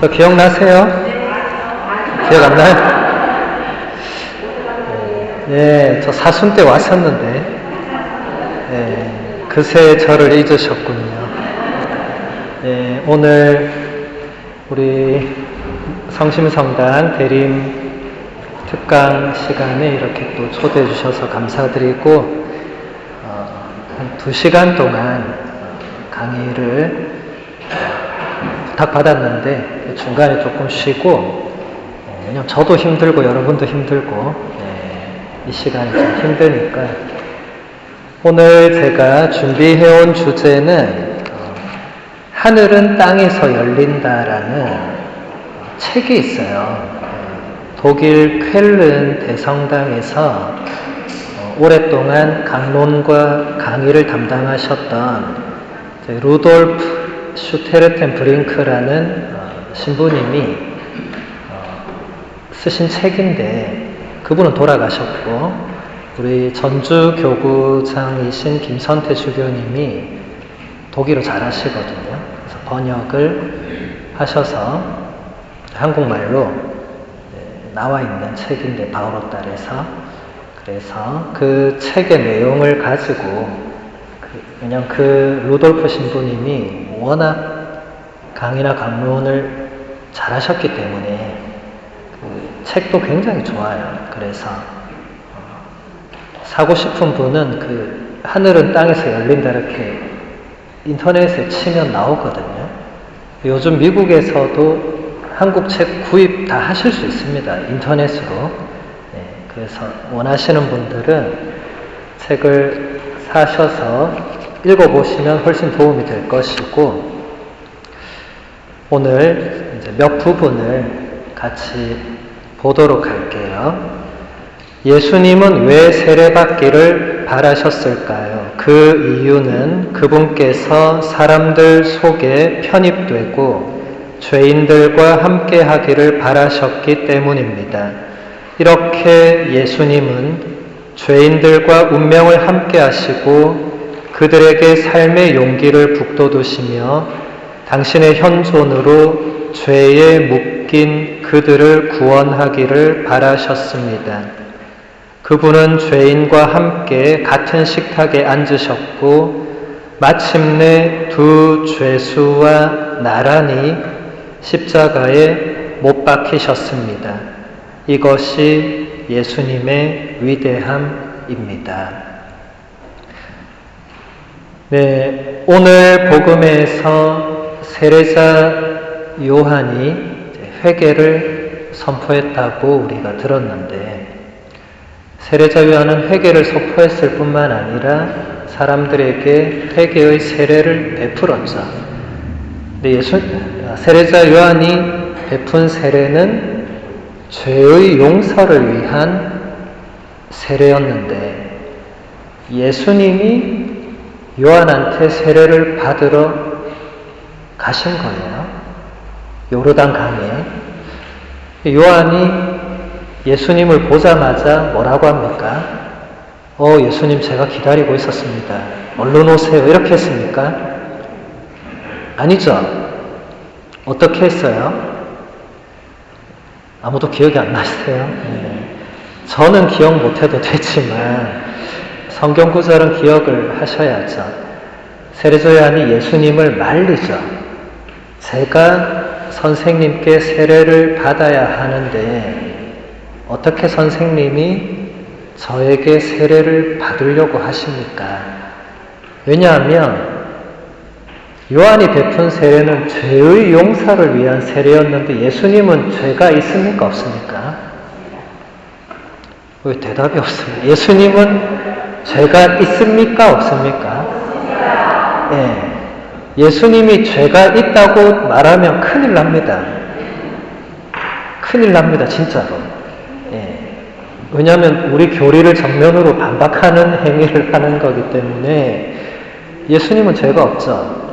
저 기억나세요? 기억 안 나요? 네, 저 사순 때 왔었는데, 네, 그새 저를 잊으셨군요. 네, 오늘 우리 성심성당 대림 특강 시간에 이렇게 또 초대해 주셔서 감사드리고, 한 2시간 동안 강의를 부탁받았는데 중간에 조금 쉬고, 왜냐면 저도 힘들고 여러분도 힘들고 이 시간이 좀 힘드니까 오늘 제가 준비해온 주제는 하늘은 땅에서 열린다라는 책이 있어요. 독일 쾰른 대성당에서 오랫동안 강론과 강의를 담당하셨던 루돌프 슈테르텐 브링크라는 신부님이 쓰신 책인데, 그분은 돌아가셨고 우리 전주교구장이신 김선태 주교님이 독일어 잘하시거든요. 그래서 번역을 하셔서 한국말로 나와 있는 책인데, 바오로 딸에서. 그래서 그 책의 내용을 가지고, 왜냐면 그 루돌프 신부님이 워낙 강의나 강론을 잘하셨기 때문에 그 책도 굉장히 좋아요. 그래서 사고 싶은 분은 그 하늘은 땅에서 열린다 이렇게 인터넷에 치면 나오거든요. 요즘 미국에서도 한국 책 구입 다 하실 수 있습니다. 인터넷으로. 그래서 원하시는 분들은 책을 사셔서 읽어보시면 훨씬 도움이 될 것이고, 오늘 이제 몇 부분을 같이 보도록 할게요. 예수님은 왜 세례받기를 바라셨을까요? 그 이유는 그분께서 사람들 속에 편입되고 죄인들과 함께 하기를 바라셨기 때문입니다. 이렇게 예수님은 죄인들과 운명을 함께 하시고 그들에게 삶의 용기를 북돋우시며 당신의 현존으로 죄에 묶인 그들을 구원하기를 바라셨습니다. 그분은 죄인과 함께 같은 식탁에 앉으셨고 마침내 두 죄수와 나란히 십자가에 못 박히셨습니다. 이것이 예수님의 위대함입니다. 네, 오늘 복음에서 세례자 요한이 회개를 선포했다고 우리가 들었는데, 세례자 요한은 회개를 선포했을 뿐만 아니라 사람들에게 회개의 세례를 베풀었죠. 근데 세례자 요한이 베푼 세례는 죄의 용서를 위한 세례였는데, 예수님이 요한한테 세례를 받으러 가신 거예요. 요르단 강에. 요한이 예수님을 보자마자 뭐라고 합니까? 예수님 제가 기다리고 있었습니다. 얼른 오세요. 이렇게 했습니까? 아니죠. 어떻게 했어요? 아무도 기억이 안 나세요? 저는 기억 못해도 되지만 성경 구절은 기억을 하셔야죠. 세례자 요한이 예수님을 말리죠. 제가 선생님께 세례를 받아야 하는데 어떻게 선생님이 저에게 세례를 받으려고 하십니까? 왜냐하면 요한이 베푼 세례는 죄의 용서를 위한 세례였는데 예수님은 죄가 있습니까? 없습니까? 왜 대답이 없습니까? 예수님은 죄가 있습니까? 없습니까? 예수님이 죄가 있다고 말하면 큰일 납니다. 큰일 납니다, 진짜로. 왜냐하면 우리 교리를 정면으로 반박하는 행위를 하는 거기 때문에 예수님은 죄가 없죠.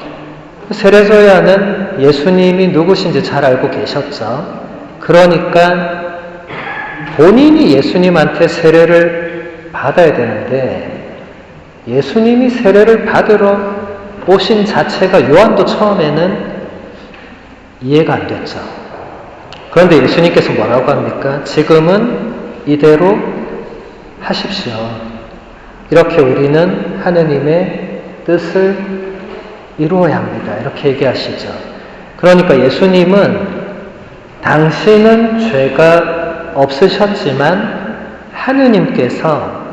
세례자 요한은 예수님이 누구신지 잘 알고 계셨죠. 그러니까 본인이 예수님한테 세례를 받아야 되는데 예수님이 세례를 받으러 오신 자체가 요한도 처음에는 이해가 안 됐죠. 그런데 예수님께서 뭐라고 합니까? 지금은 이대로 하십시오. 이렇게 우리는 하느님의 뜻을 이루어야 합니다. 이렇게 얘기하시죠. 그러니까 예수님은 당신은 죄가 없으셨지만 하느님께서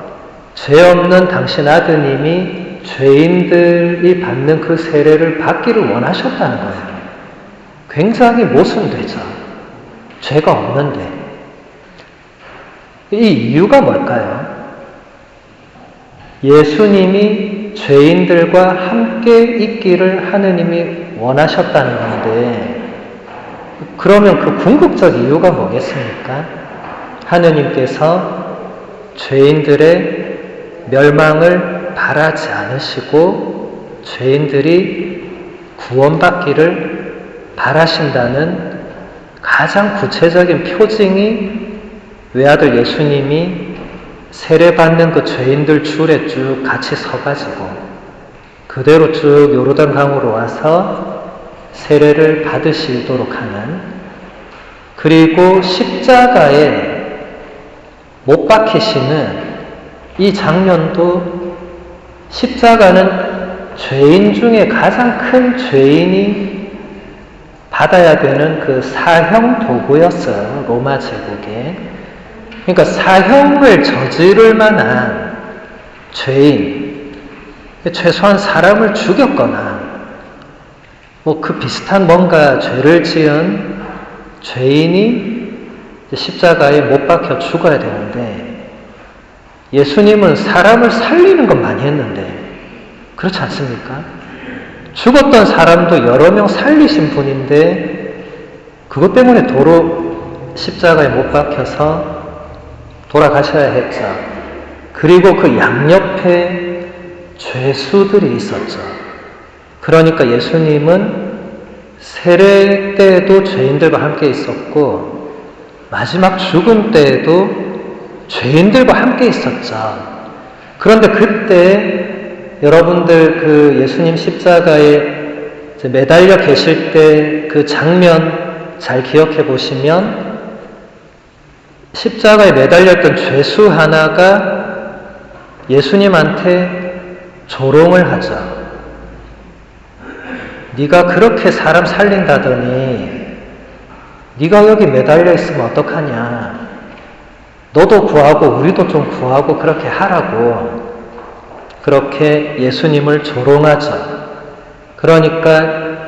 죄 없는 당신 아드님이 죄인들이 받는 그 세례를 받기를 원하셨다는 거예요. 굉장히 모순되죠. 죄가 없는데. 이 이유가 뭘까요? 예수님이 죄인들과 함께 있기를 하느님이 원하셨다는 건데, 그러면 그 궁극적 이유가 뭐겠습니까? 하느님께서 죄인들의 멸망을 바라지 않으시고 죄인들이 구원받기를 바라신다는 가장 구체적인 표징이 외아들 예수님이 세례받는 그 죄인들 줄에 쭉 같이 서가지고 그대로 쭉 요르단 강으로 와서 세례를 받으시도록 하는, 그리고 십자가에 못 박히시는 이 장면도, 십자가는 죄인 중에 가장 큰 죄인이 받아야 되는 그 사형 도구였어요. 로마 제국에. 그러니까 사형을 저지를 만한 죄인, 최소한 사람을 죽였거나 뭐 그 비슷한 뭔가 죄를 지은 죄인이 십자가에 못 박혀 죽어야 되는데, 예수님은 사람을 살리는 건 많이 했는데 그렇지 않습니까? 죽었던 사람도 여러 명 살리신 분인데 그것 때문에 도로 십자가에 못 박혀서 돌아가셔야 했죠. 그리고 그 양옆에 죄수들이 있었죠. 그러니까 예수님은 세례 때도 죄인들과 함께 있었고 마지막 죽음 때에도 죄인들과 함께 있었죠. 그런데 그때 여러분들 그 예수님 십자가에 매달려 계실 때 그 장면 잘 기억해 보시면 십자가에 매달렸던 죄수 하나가 예수님한테 조롱을 하죠. 네가 그렇게 사람 살린다더니 네가 여기 매달려 있으면 어떡하냐. 너도 구하고 우리도 좀 구하고 그렇게 하라고. 그렇게 예수님을 조롱하죠. 그러니까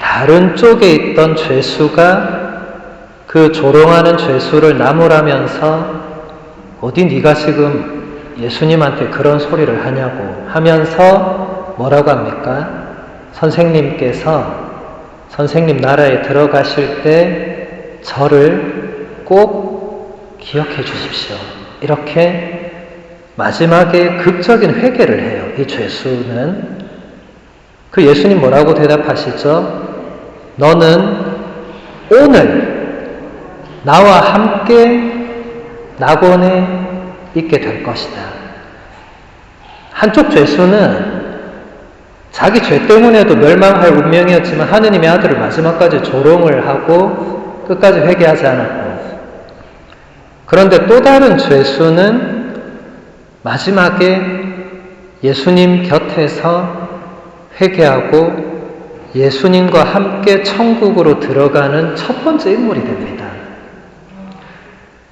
다른 쪽에 있던 죄수가 그 조롱하는 죄수를 나무라면서 어디 네가 지금 예수님한테 그런 소리를 하냐고 하면서 뭐라고 합니까? 선생님께서 선생님 나라에 들어가실 때 저를 꼭 기억해 주십시오. 이렇게 마지막에 극적인 회개를 해요. 이 죄수는. 그 예수님 뭐라고 대답하시죠? 너는 오늘 나와 함께 낙원에 있게 될 것이다. 한쪽 죄수는 자기 죄 때문에도 멸망할 운명이었지만 하느님의 아들을 마지막까지 조롱을 하고 끝까지 회개하지 않았고, 그런데 또 다른 죄수는 마지막에 예수님 곁에서 회개하고 예수님과 함께 천국으로 들어가는 첫 번째 인물이 됩니다.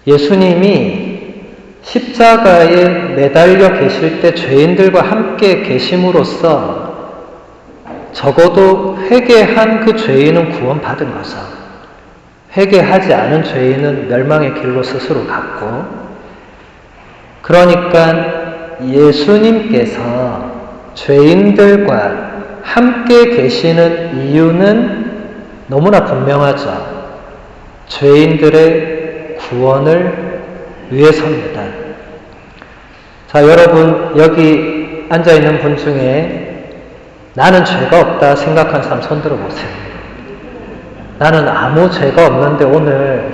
예수님이 십자가에 매달려 계실 때 죄인들과 함께 계심으로써 적어도 회개한 그 죄인은 구원받은 거죠. 회개하지 않은 죄인은 멸망의 길로 스스로 갔고, 그러니까 예수님께서 죄인들과 함께 계시는 이유는 너무나 분명하죠. 죄인들의 구원을 위해서입니다. 자, 여러분 여기 앉아있는 분 중에 나는 죄가 없다 생각한 사람 손 들어보세요. 나는 아무 죄가 없는데 오늘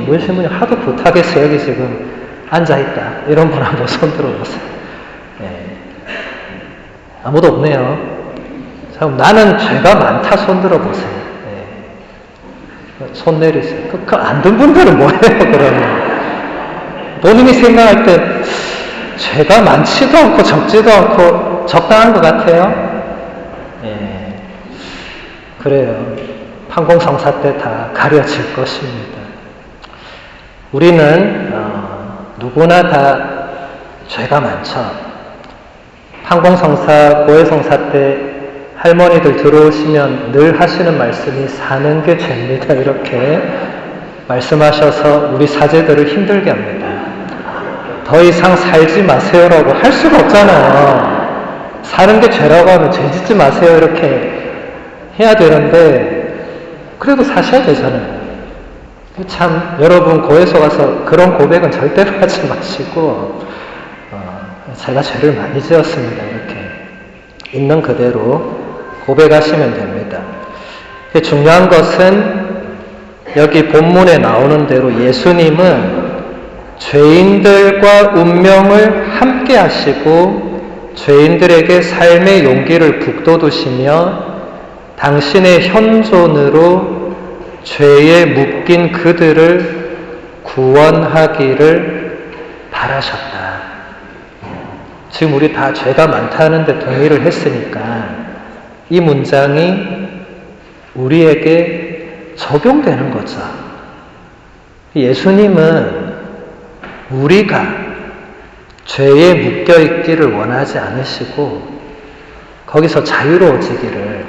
문신분이 하도 부탁해서 여기 지금 앉아있다. 이런 분 한번 손 들어보세요. 네. 아무도 없네요. 자, 그럼 나는 죄가 많다 손 들어보세요. 네. 손 내리세요. 안 든 분들은 뭐예요, 그러면? 본인이 생각할 때 죄가 많지도 않고 적지도 않고 적당한 것 같아요? 예. 그래요. 판공성사 때 다 가려질 것입니다. 우리는 누구나 다 죄가 많죠. 판공성사, 고해성사 때 할머니들 들어오시면 늘 하시는 말씀이 사는 게 죄입니다. 이렇게 말씀하셔서 우리 사제들을 힘들게 합니다. 더 이상 살지 마세요라고 할 수가 없잖아요. 사는 게 죄라고 하면 죄 짓지 마세요 이렇게 해야 되는데 그래도 사셔야 되잖아요. 참 여러분 고해소 가서 그런 고백은 절대로 하지 마시고 제가 죄를 많이 지었습니다 이렇게 있는 그대로 고백하시면 됩니다. 중요한 것은 여기 본문에 나오는 대로 예수님은 죄인들과 운명을 함께 하시고 죄인들에게 삶의 용기를 북돋우시며 당신의 현존으로 죄에 묶인 그들을 구원하기를 바라셨다. 지금 우리 다 죄가 많다는데 동의를 했으니까 이 문장이 우리에게 적용되는 거죠. 예수님은 우리가 죄에 묶여있기를 원하지 않으시고 거기서 자유로워지기를,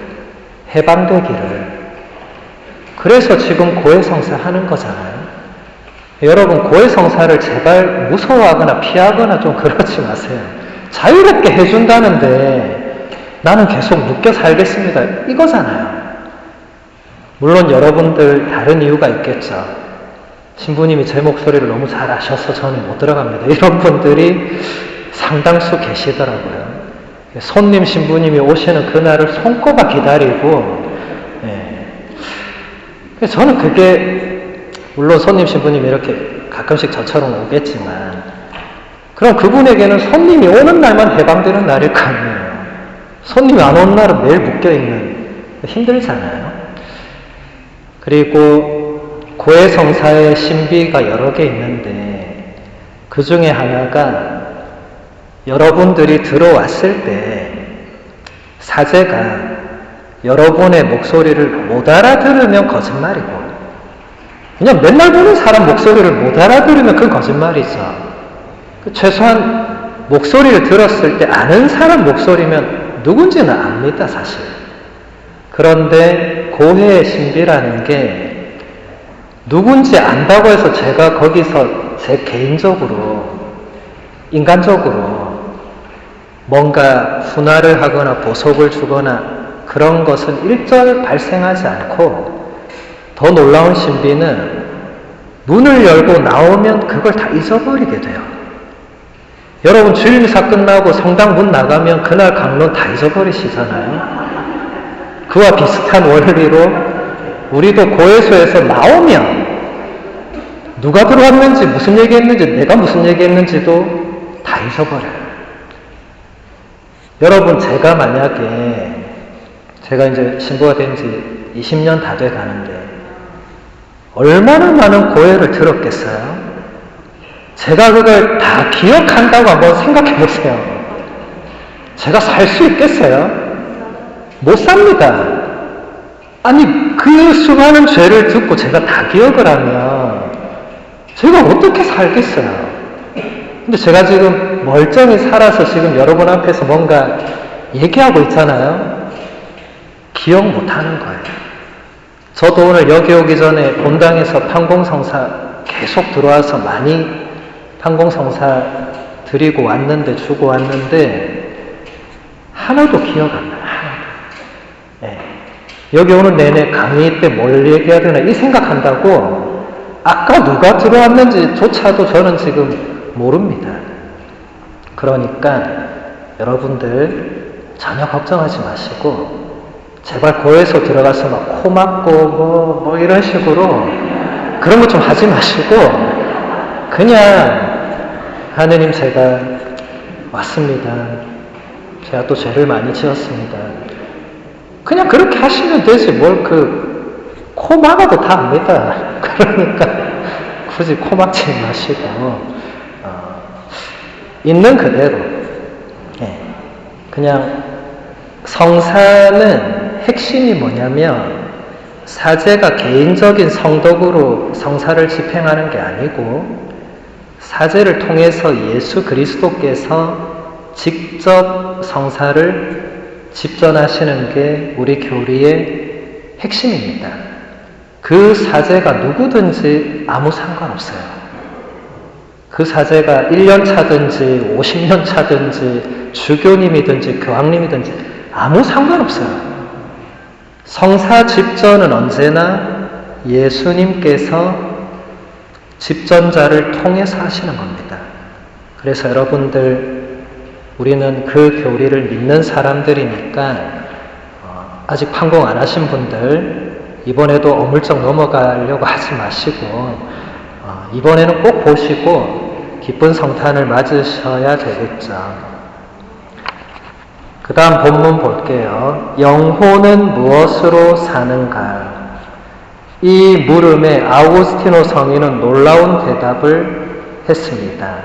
해방되기를, 그래서 지금 고해성사 하는 거잖아요. 여러분 고해성사를 제발 무서워하거나 피하거나 좀 그러지 마세요. 자유롭게 해준다는데 나는 계속 묶여 살겠습니다 이거잖아요. 물론 여러분들 다른 이유가 있겠죠. 신부님이 제 목소리를 너무 잘 아셔서 저는 못 들어갑니다 이런 분들이 상당수 계시더라고요. 손님 신부님이 오시는 그날을 손꼽아 기다리고 저는 그게 물론 손님 신부님이 이렇게 가끔씩 저처럼 오겠지만 그럼 그분에게는 손님이 오는 날만 해방되는 날일 거 아니에요. 손님이 안 오는 날은 매일 묶여있는 힘들잖아요. 그리고 고해성사의 신비가 여러 개 있는데 그 중에 하나가 여러분들이 들어왔을 때 사제가 여러분의 목소리를 못 알아들으면 거짓말이고 그냥 맨날 보는 사람 목소리를 못 알아들으면 그건 거짓말이죠. 최소한 목소리를 들었을 때 아는 사람 목소리면 누군지는 압니다 사실. 그런데 고해의 신비라는 게 누군지 안다고 해서 제가 거기서 제 개인적으로 인간적으로 뭔가 훈화를 하거나 보석을 주거나 그런 것은 일절 발생하지 않고 더 놀라운 신비는 문을 열고 나오면 그걸 다 잊어버리게 돼요. 여러분 주일미사 끝나고 성당 문 나가면 그날 강론 다 잊어버리시잖아요. 그와 비슷한 원리로 우리도 고해소에서 나오면 누가 들어왔는지 무슨 얘기했는지 내가 무슨 얘기했는지도 다 잊어버려요. 여러분 제가 만약에 제가 이제 신부가 된 지 20년 다 돼 가는데 얼마나 많은 고해를 들었겠어요? 제가 그걸 다 기억한다고 한번 생각해 보세요. 제가 살 수 있겠어요? 못 삽니다. 아니 그 수많은 죄를 듣고 제가 다 기억을 하면 제가 어떻게 살겠어요? 근데 제가 지금 멀쩡히 살아서 지금 여러분 앞에서 뭔가 얘기하고 있잖아요. 기억 못하는 거예요. 저도 오늘 여기 오기 전에 본당에서 판공성사 계속 들어와서 많이 판공성사 드리고 왔는데 주고 왔는데 하나도 기억 안 나요. 하나도. 네. 여기 오는 내내 강의 때 뭘 얘기해야 되나 이 생각한다고 아까 누가 들어왔는지조차도 저는 지금 모릅니다. 그러니까 여러분들 전혀 걱정하지 마시고 제발 고해소 들어가서 막 코 막고 뭐 이런 식으로 그런 거 좀 하지 마시고 그냥 하느님 제가 왔습니다. 제가 또 죄를 많이 지었습니다. 그냥 그렇게 하시면 되지 뭘 그 코 막아도 다 압니다. 그러니까 굳이 코 막지 마시고 있는 그대로 그냥 성사는 핵심이 뭐냐면 사제가 개인적인 성덕으로 성사를 집행하는 게 아니고 사제를 통해서 예수 그리스도께서 직접 성사를 집전하시는 게 우리 교리의 핵심입니다. 그 사제가 누구든지 아무 상관없어요. 그 사제가 1년 차든지 50년 차든지 주교님이든지 교황님이든지 아무 상관없어요. 성사 집전은 언제나 예수님께서 집전자를 통해서 하시는 겁니다. 그래서 여러분들, 우리는 그 교리를 믿는 사람들이니까 아직 판공 안 하신 분들 이번에도 어물쩍 넘어가려고 하지 마시고 이번에는 꼭 보시고 기쁜 성탄을 맞으셔야 되겠죠. 그 다음 본문 볼게요. 영혼은 무엇으로 사는가? 이 물음에 아우구스티노 성인은 놀라운 대답을 했습니다.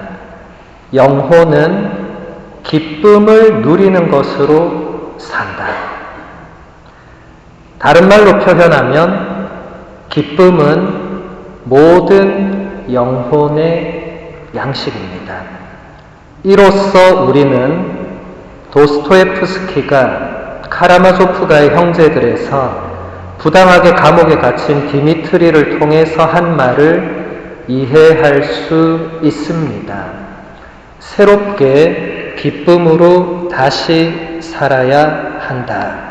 영혼은 기쁨을 누리는 것으로 산다. 다른 말로 표현하면 기쁨은 모든 영혼의 양식입니다. 이로써 우리는 도스토옙스키가 카라마조프가의 형제들에서 부당하게 감옥에 갇힌 디미트리를 통해서 한 말을 이해할 수 있습니다. 새롭게 기쁨으로 다시 살아야 한다.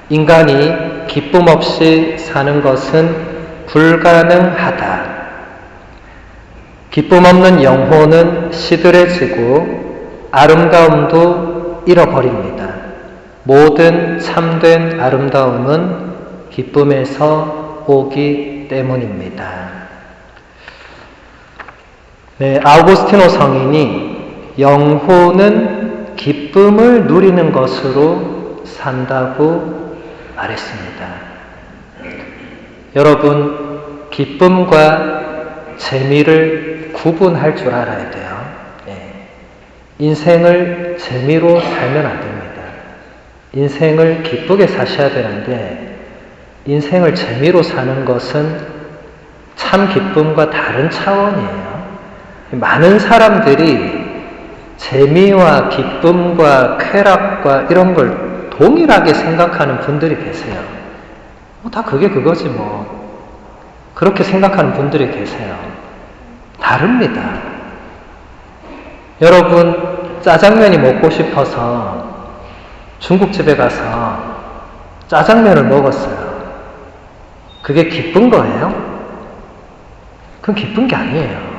인간이 기쁨 없이 사는 것은 불가능하다. 기쁨 없는 영혼은 시들해지고 아름다움도 잃어버립니다. 모든 참된 아름다움은 기쁨에서 오기 때문입니다. 아우구스티노 성인이 영혼은 기쁨을 누리는 것으로 산다고 말했습니다. 여러분, 기쁨과 재미를 구분할 줄 알아야 돼요. 인생을 재미로 살면 안 됩니다. 인생을 기쁘게 사셔야 되는데 인생을 재미로 사는 것은 참 기쁨과 다른 차원이에요. 많은 사람들이 재미와 기쁨과 쾌락과 이런 걸 동일하게 생각하는 분들이 계세요. 다 그게 그거지 뭐. 그렇게 생각하는 분들이 계세요. 다릅니다. 여러분, 짜장면이 먹고 싶어서 중국집에 가서 짜장면을 먹었어요. 그게 기쁜 거예요? 그건 기쁜 게 아니에요.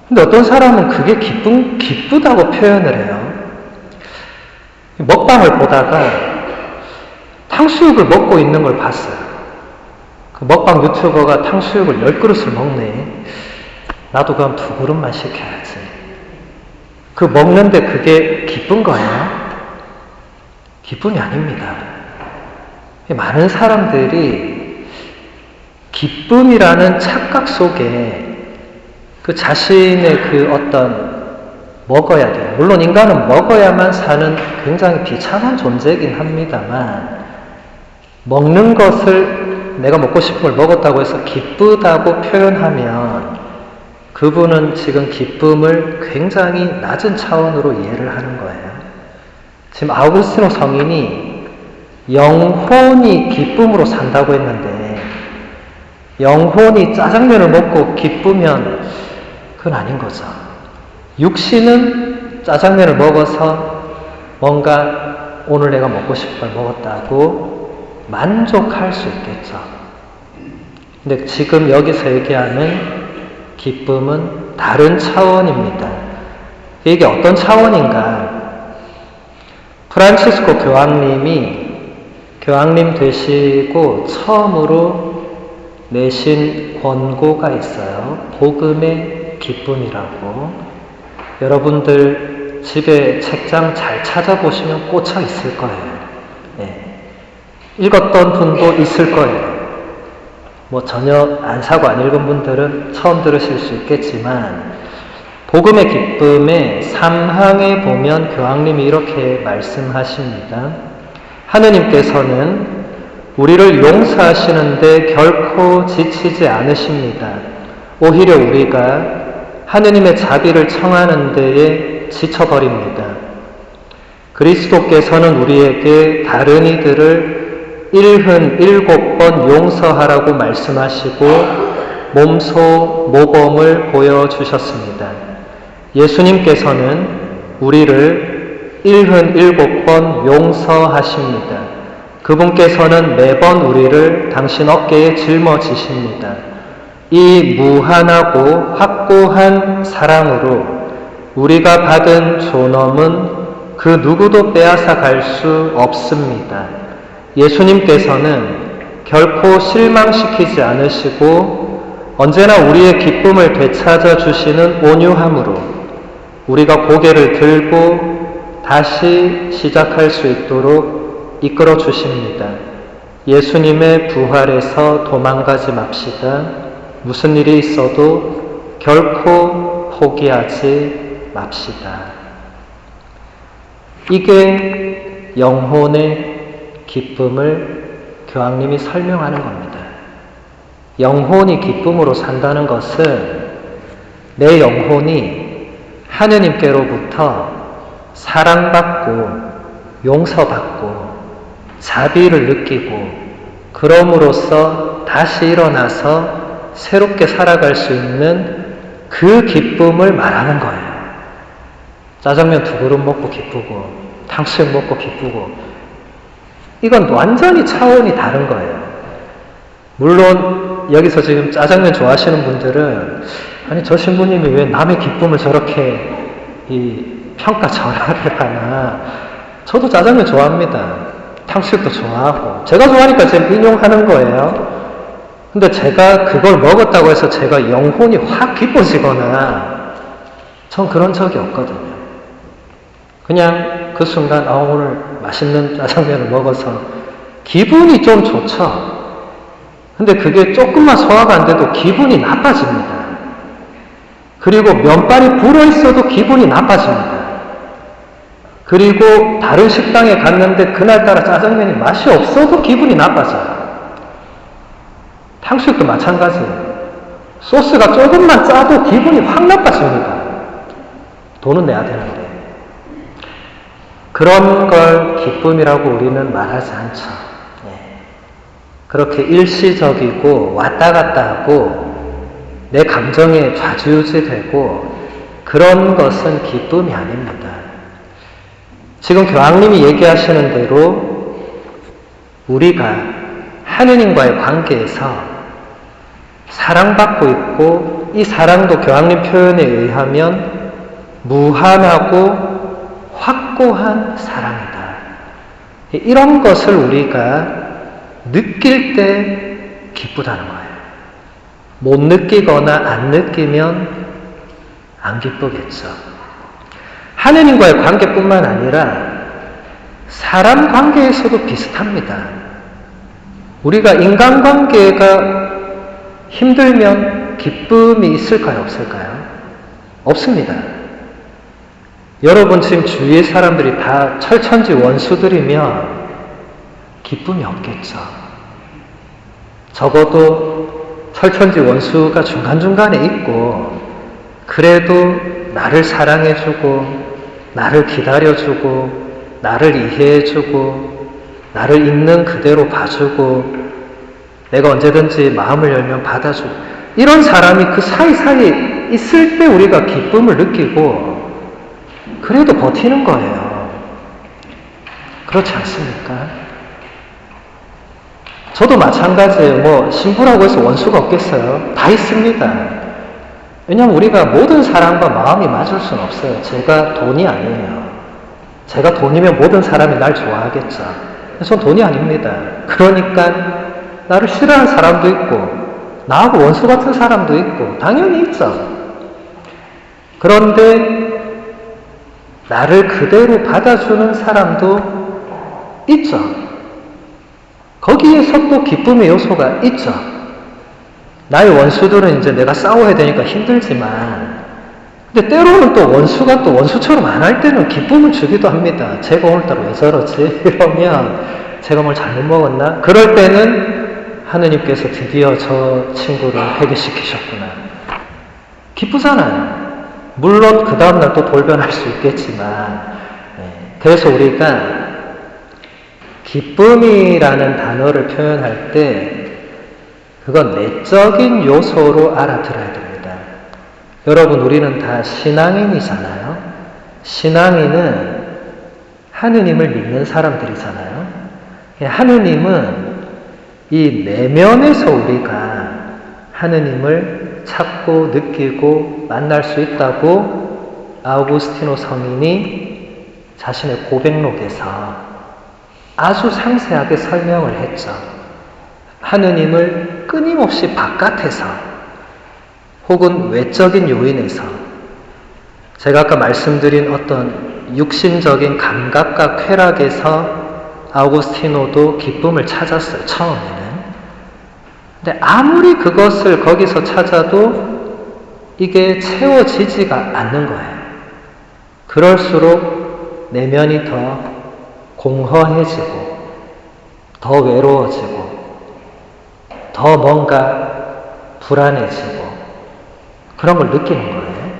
근데 어떤 사람은 그게 기쁘다고 표현을 해요. 먹방을 보다가 탕수육을 먹고 있는 걸 봤어요. 그 먹방 유튜버가 탕수육을 10그릇을 먹네. 나도 그럼 2그릇만 시켜야지. 그 먹는데 그게 기쁜 거예요? 기쁨이 아닙니다. 많은 사람들이 기쁨이라는 착각 속에 그 자신의 그 어떤 먹어야 돼요. 물론 인간은 먹어야만 사는 굉장히 비참한 존재이긴 합니다만 먹는 것을 내가 먹고 싶은 걸 먹었다고 해서 기쁘다고 표현하면 그분은 지금 기쁨을 굉장히 낮은 차원으로 이해를 하는 거예요. 지금 아우구스티노 성인이 영혼이 기쁨으로 산다고 했는데 영혼이 짜장면을 먹고 기쁘면 그건 아닌 거죠. 육신은 짜장면을 먹어서 뭔가 오늘 내가 먹고 싶은 걸 먹었다고 만족할 수 있겠죠. 근데 지금 여기서 얘기하는 기쁨은 다른 차원입니다. 이게 어떤 차원인가? 프란치스코 교황님 되시고 처음으로 내신 권고가 있어요. 복음의 기쁨이라고. 여러분들 집에 책장 잘 찾아보시면 꽂혀 있을 거예요. 읽었던 분도 있을 거예요. 뭐 전혀 안 사고 안 읽은 분들은 처음 들으실 수 있겠지만 복음의 기쁨의 3항에 보면 교황님이 이렇게 말씀하십니다. 하느님께서는 우리를 용서하시는데 결코 지치지 않으십니다. 오히려 우리가 하느님의 자비를 청하는 데에 지쳐버립니다. 그리스도께서는 우리에게 다른 이들을 77번 용서하라고 말씀하시고 몸소 모범을 보여주셨습니다. 예수님께서는 우리를 77번 용서하십니다. 그분께서는 매번 우리를 당신 어깨에 짊어지십니다. 이 무한하고 확고한 사랑으로 우리가 받은 존엄은 그 누구도 빼앗아 갈 수 없습니다. 예수님께서는 결코 실망시키지 않으시고 언제나 우리의 기쁨을 되찾아 주시는 온유함으로 우리가 고개를 들고 다시 시작할 수 있도록 이끌어 주십니다. 예수님의 부활에서 도망가지 맙시다. 무슨 일이 있어도 결코 포기하지 맙시다. 이게 영혼의 기쁨을 교황님이 설명하는 겁니다. 영혼이 기쁨으로 산다는 것은 내 영혼이 하느님께로부터 사랑받고 용서받고 자비를 느끼고 그럼으로써 다시 일어나서 새롭게 살아갈 수 있는 그 기쁨을 말하는 거예요. 짜장면 2그릇 먹고 기쁘고 탕수육 먹고 기쁘고 이건 완전히 차원이 다른 거예요. 물론 여기서 지금 짜장면 좋아하시는 분들은 아니 저 신부님이 왜 남의 기쁨을 저렇게 평가절하를 하나. 저도 짜장면 좋아합니다. 탕수육도 좋아하고 제가 좋아하니까 지금 인용하는 거예요. 근데 제가 그걸 먹었다고 해서 제가 영혼이 확 기뻐지거나 전 그런 적이 없거든요. 그냥 그 순간 오늘 맛있는 짜장면을 먹어서 기분이 좀 좋죠. 근데 그게 조금만 소화가 안 돼도 기분이 나빠집니다. 그리고 면발이 불어 있어도 기분이 나빠집니다. 그리고 다른 식당에 갔는데 그날따라 짜장면이 맛이 없어도 기분이 나빠져요. 탕수육도 마찬가지예요. 소스가 조금만 짜도 기분이 확 나빠집니다. 돈은 내야 되는데. 그런 걸 기쁨이라고 우리는 말하지 않죠. 그렇게 일시적이고 왔다 갔다 하고 내 감정에 좌지우지되고 그런 것은 기쁨이 아닙니다. 지금 교황님이 얘기하시는 대로 우리가 하느님과의 관계에서 사랑받고 있고 이 사랑도 교황님 표현에 의하면 무한하고 확고한 사랑이다. 이런 것을 우리가 느낄 때 기쁘다는 거예요. 못 느끼거나 안 느끼면 안 기쁘겠죠. 하느님과의 관계뿐만 아니라 사람 관계에서도 비슷합니다. 우리가 인간관계가 힘들면 기쁨이 있을까요? 없을까요? 없습니다. 여러분 지금 주위의 사람들이 다 철천지 원수들이면 기쁨이 없겠죠. 적어도 철천지 원수가 중간중간에 있고 그래도 나를 사랑해주고 나를 기다려주고 나를 이해해주고 나를 있는 그대로 봐주고 내가 언제든지 마음을 열면 받아주고 이런 사람이 그 사이사이에 있을 때 우리가 기쁨을 느끼고 그래도 버티는 거예요. 그렇지 않습니까? 저도 마찬가지예요. 신부라고 해서 원수가 없겠어요? 다 있습니다. 왜냐하면 우리가 모든 사람과 마음이 맞을 수는 없어요. 제가 돈이 아니에요. 제가 돈이면 모든 사람이 날 좋아하겠죠. 전 돈이 아닙니다. 그러니까 나를 싫어하는 사람도 있고 나하고 원수 같은 사람도 있고 당연히 있죠. 그런데 나를 그대로 받아주는 사람도 있죠. 거기에서 또 기쁨의 요소가 있죠. 나의 원수들은 이제 내가 싸워야 되니까 힘들지만, 근데 때로는 또 원수가 또 원수처럼 안 할 때는 기쁨을 주기도 합니다. 제가 오늘따라 왜 저러지? 이러면 제가 뭘 잘못 먹었나? 그럴 때는 하느님께서 드디어 저 친구를 회개시키셨구나. 기쁘잖아요. 물론 그 다음날 또 돌변할 수 있겠지만, 그래서 우리가 기쁨이라는 단어를 표현할 때 그건 내적인 요소로 알아들어야 됩니다. 여러분, 우리는 다 신앙인이잖아요. 신앙인은 하느님을 믿는 사람들이잖아요. 하느님은 이 내면에서 우리가 하느님을 찾고 느끼고 만날 수 있다고 아우구스티노 성인이 자신의 고백록에서 아주 상세하게 설명을 했죠. 하느님을 끊임없이 바깥에서 혹은 외적인 요인에서, 제가 아까 말씀드린 어떤 육신적인 감각과 쾌락에서 아우구스티노도 기쁨을 찾았어요, 처음에는. 근데 아무리 그것을 거기서 찾아도 이게 채워지지가 않는 거예요. 그럴수록 내면이 더 공허해지고, 더 외로워지고, 더 뭔가 불안해지고, 그런 걸 느끼는 거예요.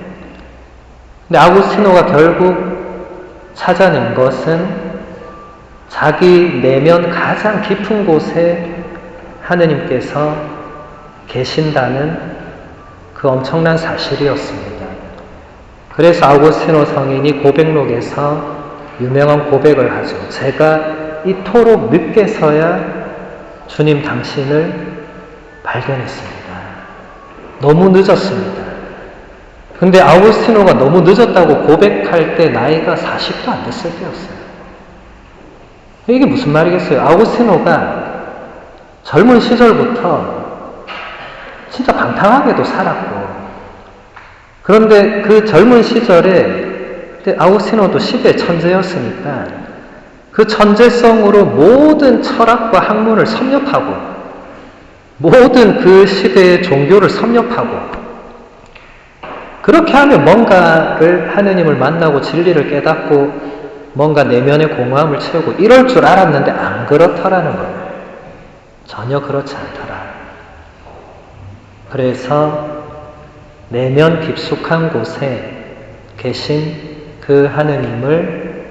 근데 아구스티노가 결국 찾아낸 것은 자기 내면 가장 깊은 곳에 하느님께서 계신다는 그 엄청난 사실이었습니다. 그래서 아우구스티노 성인이 고백록에서 유명한 고백을 하죠. 제가 이토록 늦게서야 주님 당신을 발견했습니다. 너무 늦었습니다. 근데 아우구스티노가 너무 늦었다고 고백할 때 나이가 40도 안 됐을 때였어요. 이게 무슨 말이겠어요? 아우구스티노가 젊은 시절부터 진짜 방탕하게도 살았고, 그런데 그 젊은 시절에 아우구스티노도 시대의 천재였으니까 그 천재성으로 모든 철학과 학문을 섭렵하고 모든 그 시대의 종교를 섭렵하고, 그렇게 하면 뭔가를 하느님을 만나고 진리를 깨닫고 뭔가 내면의 공허함을 채우고 이럴 줄 알았는데 안 그렇더라는 거예요. 전혀 그렇지 않더라. 그래서 내면 깊숙한 곳에 계신 그 하느님을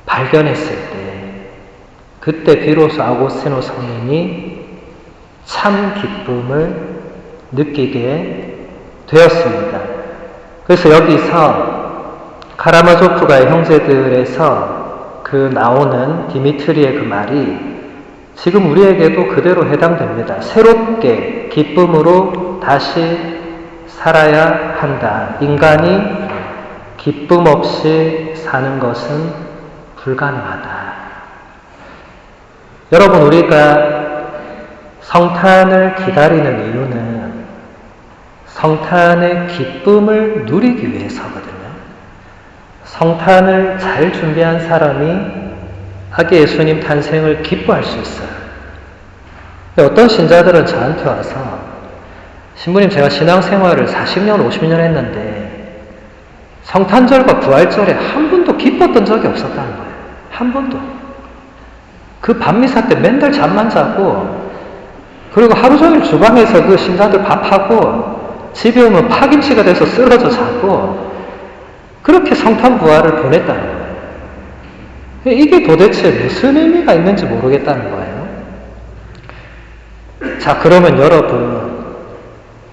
발견했을 때, 그때 비로소 아우구스티노 성인이 참 기쁨을 느끼게 되었습니다. 그래서 여기서 카라마조프가의 형제들에서 그 나오는 디미트리의 그 말이 지금 우리에게도 그대로 해당됩니다. 새롭게 기쁨으로 다시 살아야 한다. 인간이 기쁨 없이 사는 것은 불가능하다. 여러분, 우리가 성탄을 기다리는 이유는 성탄의 기쁨을 누리기 위해서거든요. 성탄을 잘 준비한 사람이 아기 예수님 탄생을 기뻐할 수 있어요. 어떤 신자들은 저한테 와서, 신부님, 제가 신앙생활을 40년, 50년 했는데 성탄절과 부활절에 한 번도 기뻤던 적이 없었다는 거예요. 한 번도. 그 밤미사 때 맨날 잠만 자고, 그리고 하루 종일 주방에서 그 신자들 밥하고 집에 오면 파김치가 돼서 쓰러져 자고, 그렇게 성탄 부활을 보냈다는 거예요. 이게 도대체 무슨 의미가 있는지 모르겠다는 거예요. 자, 그러면 여러분,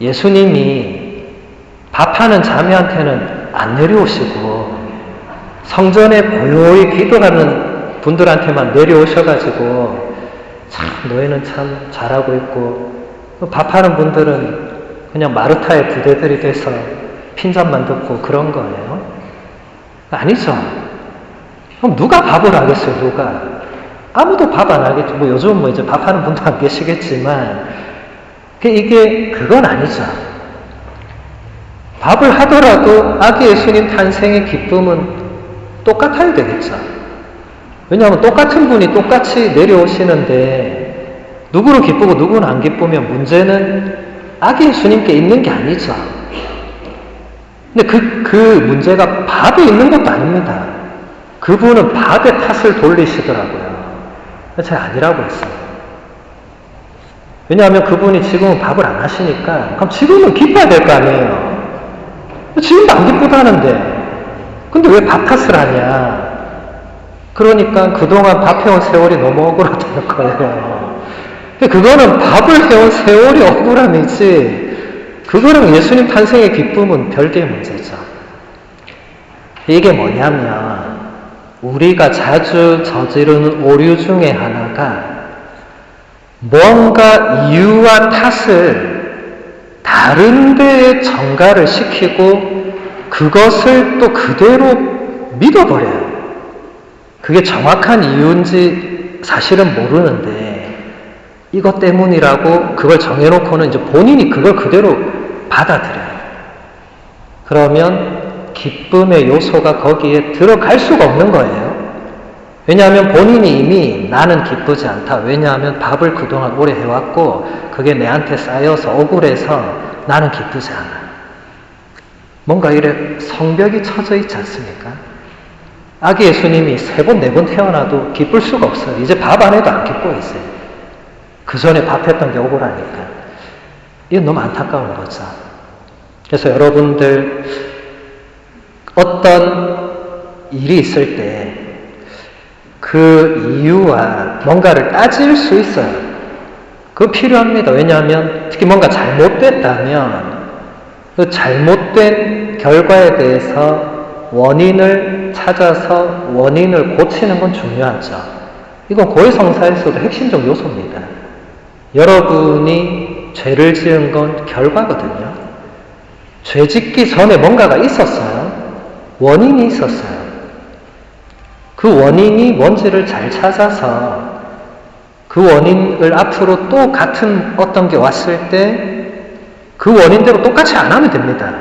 예수님이 밥하는 자매한테는 안 내려오시고 성전에 고요히 기도하는 분들한테만 내려오셔가지고, 참 너희는 참 잘하고 있고, 밥하는 분들은 그냥 마르타의 부대들이 돼서 핀잔만 듣고 그런 거예요? 아니죠. 그럼 누가 밥을 하겠어요? 누가? 아무도 밥 안 하겠죠. 뭐 요즘은 뭐 이제 밥하는 분도 안 계시겠지만, 이게 그건 아니죠. 밥을 하더라도 아기 예수님 탄생의 기쁨은 똑같아야 되겠죠. 왜냐하면 똑같은 분이 똑같이 내려오시는데 누구는 기쁘고 누구는 안 기쁘면 문제는 아기 예수님께 있는 게 아니죠. 근데 그 문제가 밥에 있는 것도 아닙니다. 그분은 밥에 탓을 돌리시더라고요. 제가 아니라고 했어요. 왜냐하면 그분이 지금은 밥을 안 하시니까, 그럼 지금은 기뻐야 될 거 아니에요. 지금도 안 기쁘다는데. 근데 왜 밥 탓을 하냐. 그러니까 그동안 밥 해온 세월이 너무 억울하다는 거예요. 근데 그거는 밥을 해온 세월이 억울함이지, 그거랑 예수님 탄생의 기쁨은 별개의 문제죠. 이게 뭐냐면, 우리가 자주 저지르는 오류 중에 하나가 뭔가 이유와 탓을 다른 데에 전가를 시키고 그것을 또 그대로 믿어버려요. 그게 정확한 이유인지 사실은 모르는데 이것 때문이라고 그걸 정해놓고는 이제 본인이 그걸 그대로 받아들여요. 그러면 기쁨의 요소가 거기에 들어갈 수가 없는 거예요. 왜냐하면 본인이 이미 나는 기쁘지 않다. 왜냐하면 밥을 그동안 오래 해왔고 그게 내한테 쌓여서 억울해서 나는 기쁘지 않아. 뭔가 이래 성벽이 쳐져 있지 않습니까? 아기 예수님이 3번, 4번 태어나도 기쁠 수가 없어요. 이제 밥 안 해도 안 기뻐 있어요. 그 전에 밥 했던 게 억울하니까. 이건 너무 안타까운 거죠. 그래서 여러분들 어떤 일이 있을 때 그 이유와 뭔가를 따질 수 있어요. 그거 필요합니다. 왜냐하면 특히 뭔가 잘못됐다면 그 잘못된 결과에 대해서 원인을 찾아서 원인을 고치는 건 중요하죠. 이건 고해성사에서도 핵심적 요소입니다. 여러분이 죄를 지은 건 결과거든요. 죄 짓기 전에 뭔가가 있었어요. 원인이 있었어요. 그 원인이 뭔지를 잘 찾아서 그 원인을 앞으로 또 같은 어떤 게 왔을 때 그 원인대로 똑같이 안 하면 됩니다.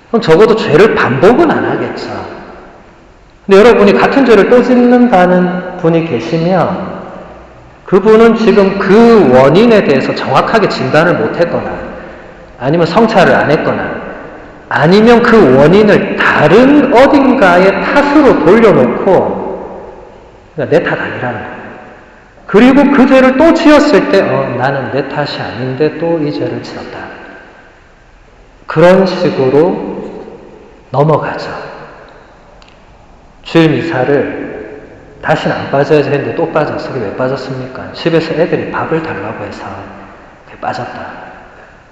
그럼 적어도 죄를 반복은 안 하겠죠. 근데 여러분이 같은 죄를 또 짓는다는 분이 계시면 그분은 지금 그 원인에 대해서 정확하게 진단을 못했거나 아니면 성찰을 안 했거나 아니면 그 원인을 다른 어딘가의 탓으로 돌려놓고 그러니까 내 탓 아니라는 거예요. 그리고 그 죄를 또 지었을 때 나는 내 탓이 아닌데 또 이 죄를 지었다. 그런 식으로 넘어가죠. 주일 미사를 다시는 안 빠져야지 했는데 또 빠졌어. 그게 왜 빠졌습니까? 집에서 애들이 밥을 달라고 해서 그게 빠졌다.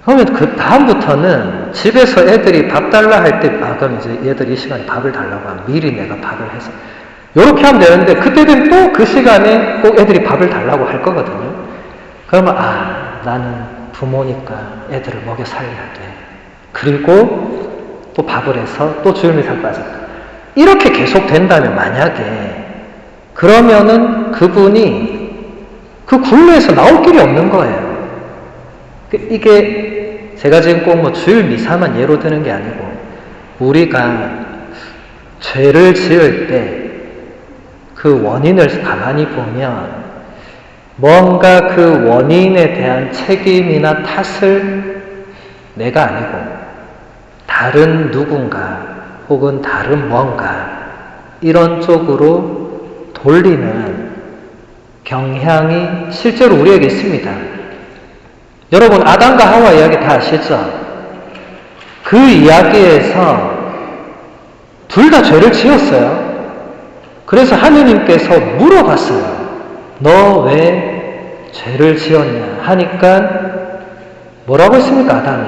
그러면 그 다음부터는 집에서 애들이 밥 달라 할 때, 그럼 이제 얘들 이 시간에 밥을 달라고 하면 미리 내가 밥을 해서 요렇게 하면 되는데 그때 되면 또 그 시간에 꼭 애들이 밥을 달라고 할 거거든요. 그러면 나는 부모니까 애들을 먹여 살려야 돼. 그리고 또 밥을 해서 또 주일미사 빠졌다. 이렇게 계속 된다면 만약에 그러면은 그분이 그 굴레에서 나올 길이 없는 거예요. 이게 제가 지금 꼭 뭐 주일 미사만 예로 드는 게 아니고 우리가 죄를 지을 때 그 원인을 가만히 보면 뭔가 그 원인에 대한 책임이나 탓을 내가 아니고 다른 누군가 혹은 다른 뭔가 이런 쪽으로 돌리는 경향이 실제로 우리에게 있습니다. 여러분 아담과 하와 이야기 다 아시죠? 그 이야기에서 둘 다 죄를 지었어요. 그래서 하느님께서 물어봤어요. 너 왜 죄를 지었냐 하니까 뭐라고 했습니까? 아담이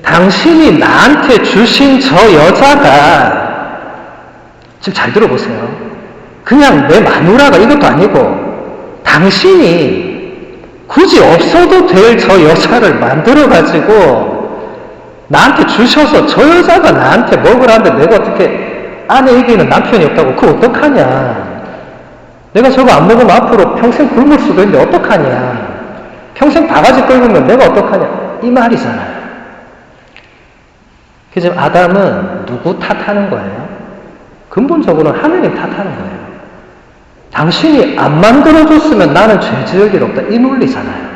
당신이 나한테 주신 저 여자가 지금 잘 들어보세요. 그냥 내 마누라가 이것도 아니고 당신이 굳이 없어도 될 저 여자를 만들어가지고 나한테 주셔서 저 여자가 나한테 먹으라는데 내가 어떻게 아내 이기는 남편이 없다고 그거 어떡하냐. 내가 저거 안 먹으면 앞으로 평생 굶을 수도 있는데 어떡하냐. 평생 바가지 긁으면 내가 어떡하냐. 이 말이잖아요. 그래서 지금 아담은 누구 탓하는 거예요? 근본적으로는 하느님 탓하는 거예요. 당신이 안 만들어줬으면 나는 죄 지을 일 없다. 이 논리잖아요.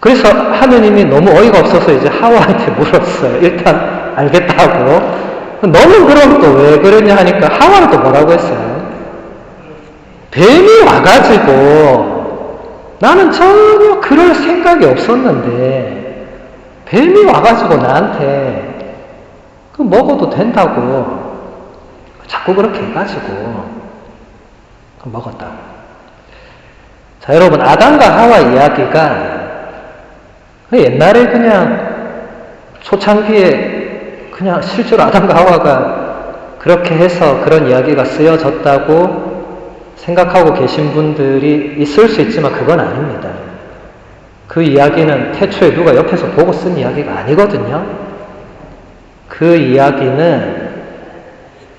그래서 하느님이 너무 어이가 없어서 이제 하와한테 물었어요. 일단 알겠다고. 너는 그럼 또 왜 그랬냐 하니까 하와는 또 뭐라고 했어요? 뱀이 와가지고 나는 전혀 그럴 생각이 없었는데 뱀이 와가지고 나한테 그 먹어도 된다고 자꾸 그렇게 해가지고 먹었다고. 자, 여러분, 아담과 하와 이야기가 옛날에 그냥 초창기에 그냥 실제로 아담과 하와가 그렇게 해서 그런 이야기가 쓰여졌다고 생각하고 계신 분들이 있을 수 있지만 그건 아닙니다. 그 이야기는 태초에 누가 옆에서 보고 쓴 이야기가 아니거든요. 그 이야기는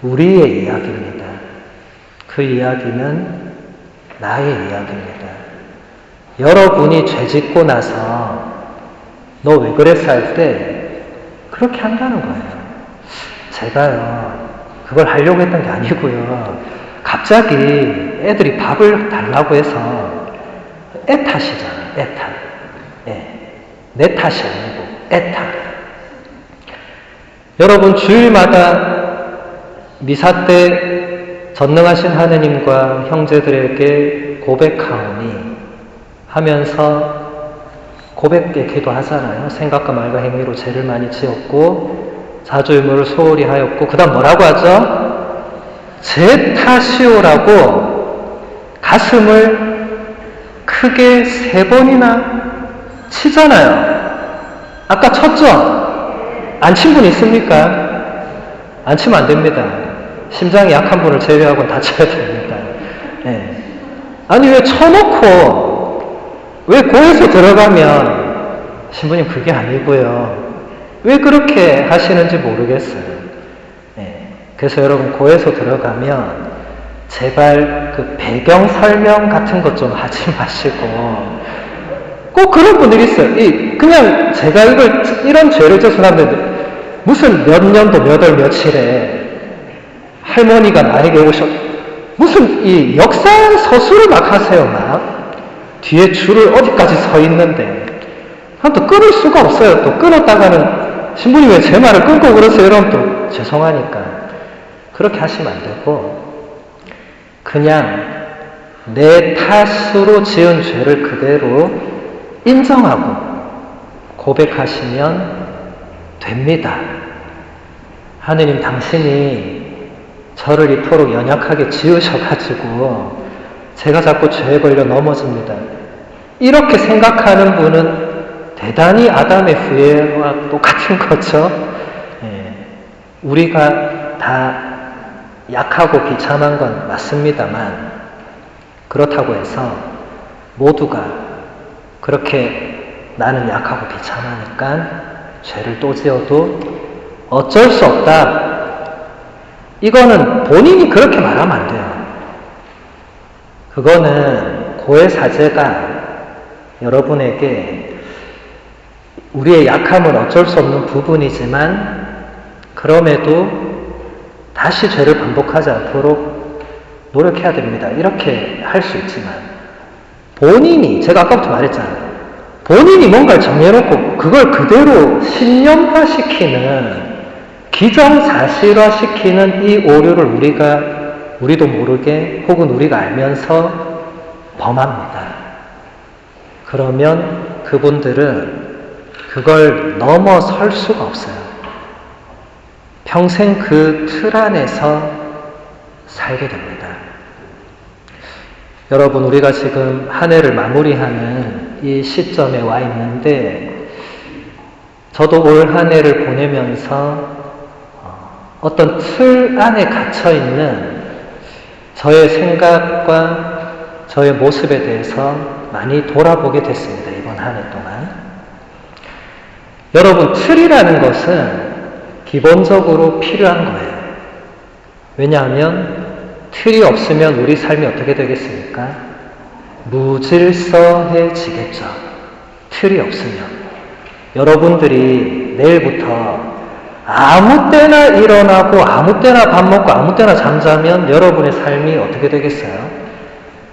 우리의 이야기입니다. 그 이야기는 나의 이야기입니다. 여러분이 죄 짓고 나서 너 왜 그랬어 할 때 그렇게 한다는 거예요. 제가요 그걸 하려고 했던 게 아니고요. 갑자기 애들이 밥을 달라고 해서 애 탓이잖아요. 애 탓. 예. 내 탓이 아니고 애 탓. 여러분 주일마다 미사 때 전능하신 하느님과 형제들에게 고백하오니 하면서 고백의 기도하잖아요. 생각과 말과 행위로 죄를 많이 지었고 자주의무를 소홀히 하였고 그 다음 뭐라고 하죠? 제 탓이오라고 가슴을 크게 3번이나 치잖아요. 아까 쳤죠? 안 친 분 있습니까? 안 치면 안 됩니다. 심장이 약한 분을 제외하고는 다 쳐야 됩니다. 네. 아니 왜 쳐놓고 왜 고에서 들어가면 신부님 그게 아니고요. 왜 그렇게 하시는지 모르겠어요. 네. 그래서 여러분 고에서 들어가면 제발 그 배경 설명 같은 것 좀 하지 마시고 꼭 그런 분들이 있어요. 그냥 제가 이런 죄를 져서 하는데 무슨 몇 년도 몇 월 며칠에 할머니가 만약에 무슨 이 역사 서술을 막 하세요. 막 뒤에 줄을 어디까지 서 있는데 또 끊을 수가 없어요. 또 끊었다가는 신부님 왜 제 말을 끊고 그러세요? 이러면 또 죄송하니까 그렇게 하시면 안 되고 그냥 내 탓으로 지은 죄를 그대로 인정하고 고백하시면 됩니다. 하느님 당신이 저를 이토록 연약하게 지으셔가지고 제가 자꾸 죄에 걸려 넘어집니다. 이렇게 생각하는 분은 대단히 아담의 후예와 똑같은 거죠. 예. 우리가 다 약하고 비참한 건 맞습니다만 그렇다고 해서 모두가 그렇게 나는 약하고 비참하니까 죄를 또 지어도 어쩔 수 없다. 이거는 본인이 그렇게 말하면 안 돼요. 그거는 고해 사제가 여러분에게 우리의 약함은 어쩔 수 없는 부분이지만 그럼에도 다시 죄를 반복하지 않도록 노력해야 됩니다. 이렇게 할 수 있지만 본인이 제가 아까부터 말했잖아요. 본인이 뭔가를 정해놓고 그걸 그대로 신념화시키는 기정사실화시키는 이 오류를 우리도 모르게 혹은 우리가 알면서 범합니다. 그러면 그분들은 그걸 넘어설 수가 없어요. 평생 그 틀 안에서 살게 됩니다. 여러분, 우리가 지금 한 해를 마무리하는 이 시점에 와 있는데 저도 올 한 해를 보내면서 어떤 틀 안에 갇혀있는 저의 생각과 저의 모습에 대해서 많이 돌아보게 됐습니다. 이번 한 해 동안. 여러분, 틀이라는 것은 기본적으로 필요한 거예요. 왜냐하면 틀이 없으면 우리 삶이 어떻게 되겠습니까? 무질서해지겠죠. 틀이 없으면. 여러분들이 내일부터 아무 때나 일어나고 아무 때나 밥 먹고 아무 때나 잠자면 여러분의 삶이 어떻게 되겠어요?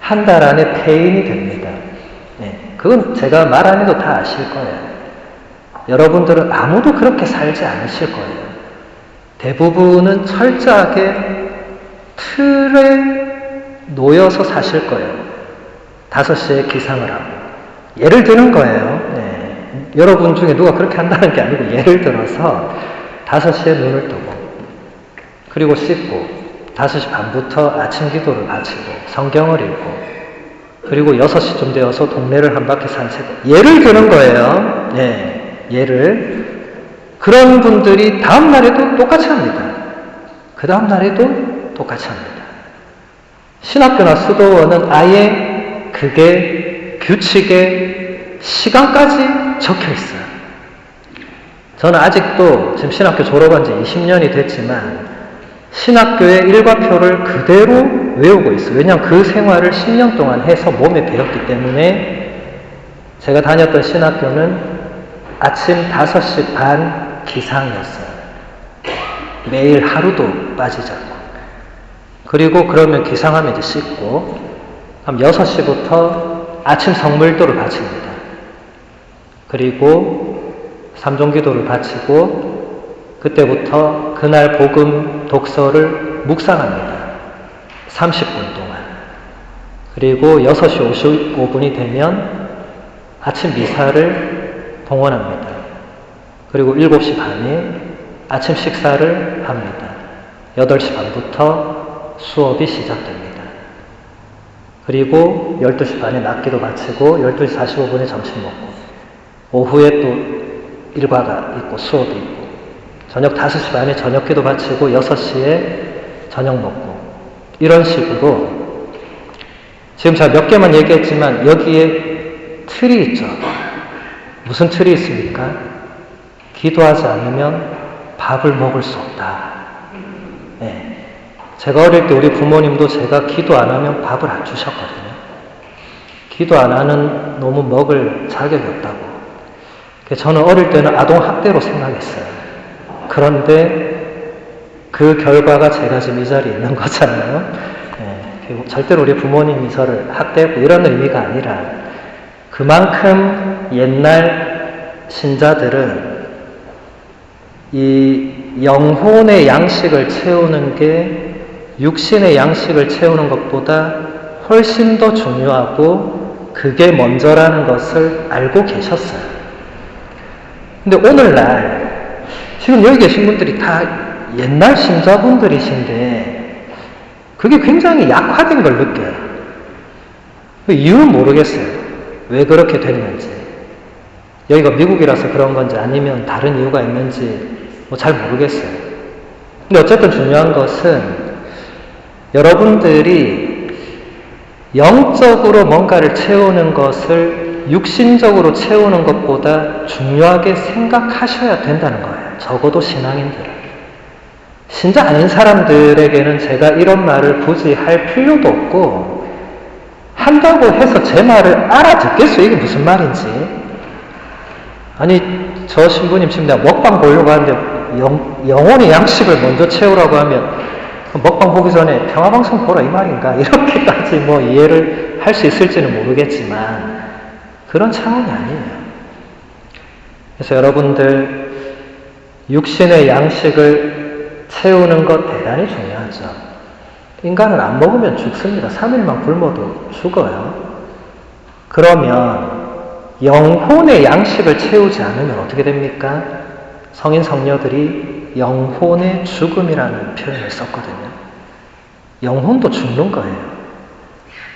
한 달 안에 폐인이 됩니다. 네. 그건 제가 말 안 해도 다 아실 거예요. 여러분들은 아무도 그렇게 살지 않으실 거예요. 대부분은 철저하게 틀에 놓여서 사실 거예요. 5시에 기상을 하고. 예를 드는 거예요. 네. 여러분 중에 누가 그렇게 한다는 게 아니고 예를 들어서 5시에 눈을 뜨고 그리고 씻고 5시 반부터 아침 기도를 바치고 성경을 읽고 그리고 6시쯤 되어서 동네를 한 바퀴 산책. 예를 드는 거예요. 네. 예를. 그런 분들이 다음 날에도 똑같이 합니다. 그 다음 날에도 똑같이 합니다. 신학교나 수도원은 아예 그게 규칙에 시간까지 적혀 있어요. 저는 아직도 지금 신학교 졸업한 지 20년이 됐지만 신학교의 일과표를 그대로 외우고 있어요. 왜냐하면 그 생활을 10년 동안 해서 몸에 배웠기 때문에. 제가 다녔던 신학교는 아침 5시 반 기상이었어요. 매일 하루도 빠지지 않고. 그리고 그러면 기상하면 이제 씻고 그럼 6시부터 아침 성물도를 바칩니다. 그리고 삼종기도를 바치고 그때부터 그날 복음 독서를 묵상합니다. 30분 동안. 그리고 6시 55분이 되면 아침 미사를 봉헌합니다. 그리고 7시 반에 아침 식사를 합니다. 8시 반부터 수업이 시작됩니다. 그리고 12시 반에 낮기도 마치고 12시 45분에 점심 먹고 오후에 또 일과가 있고 수업이 있고 저녁 5시 반에 저녁기도 바치고 6시에 저녁 먹고 이런 식으로 지금 제가 몇 개만 얘기했지만 여기에 틀이 있죠. 무슨 틀이 있습니까? 기도하지 않으면 밥을 먹을 수 없다. 네. 제가 어릴 때 우리 부모님도 제가 기도 안 하면 밥을 안 주셨거든요. 기도 안 하는 놈은 먹을 자격이 없다고. 저는 어릴 때는 아동학대로 생각했어요. 그런데 그 결과가 제가 지금 이 자리에 있는 거잖아요. 네. 절대로 우리 부모님이 저를 학대했고 이런 의미가 아니라 그만큼 옛날 신자들은 이 영혼의 양식을 채우는 게 육신의 양식을 채우는 것보다 훨씬 더 중요하고 그게 먼저라는 것을 알고 계셨어요. 근데 오늘날 지금 여기 계신 분들이 다 옛날 신자분들이신데 그게 굉장히 약화된 걸 느껴요. 그 이유는 모르겠어요. 왜 그렇게 됐는지. 여기가 미국이라서 그런 건지 아니면 다른 이유가 있는지 잘 모르겠어요. 근데 어쨌든 중요한 것은 여러분들이 영적으로 뭔가를 채우는 것을 육신적으로 채우는 것보다 중요하게 생각하셔야 된다는 거예요. 적어도 신앙인들은. 신자 아닌 사람들에게는 제가 이런 말을 굳이 할 필요도 없고 한다고 해서 제 말을 알아듣겠어요? 이게 무슨 말인지. 아니 저 신부님 지금 내가 먹방 보려고 하는데 영혼의 양식을 먼저 채우라고 하면 먹방 보기 전에 평화방송 보라 이 말인가? 이렇게까지 이해를 할 수 있을지는 모르겠지만 그런 차원이 아니에요. 그래서 여러분들 육신의 양식을 채우는 것 대단히 중요하죠. 인간은 안 먹으면 죽습니다. 3일만 굶어도 죽어요. 그러면 영혼의 양식을 채우지 않으면 어떻게 됩니까? 성인 성녀들이 영혼의 죽음이라는 표현을 썼거든요. 영혼도 죽는 거예요.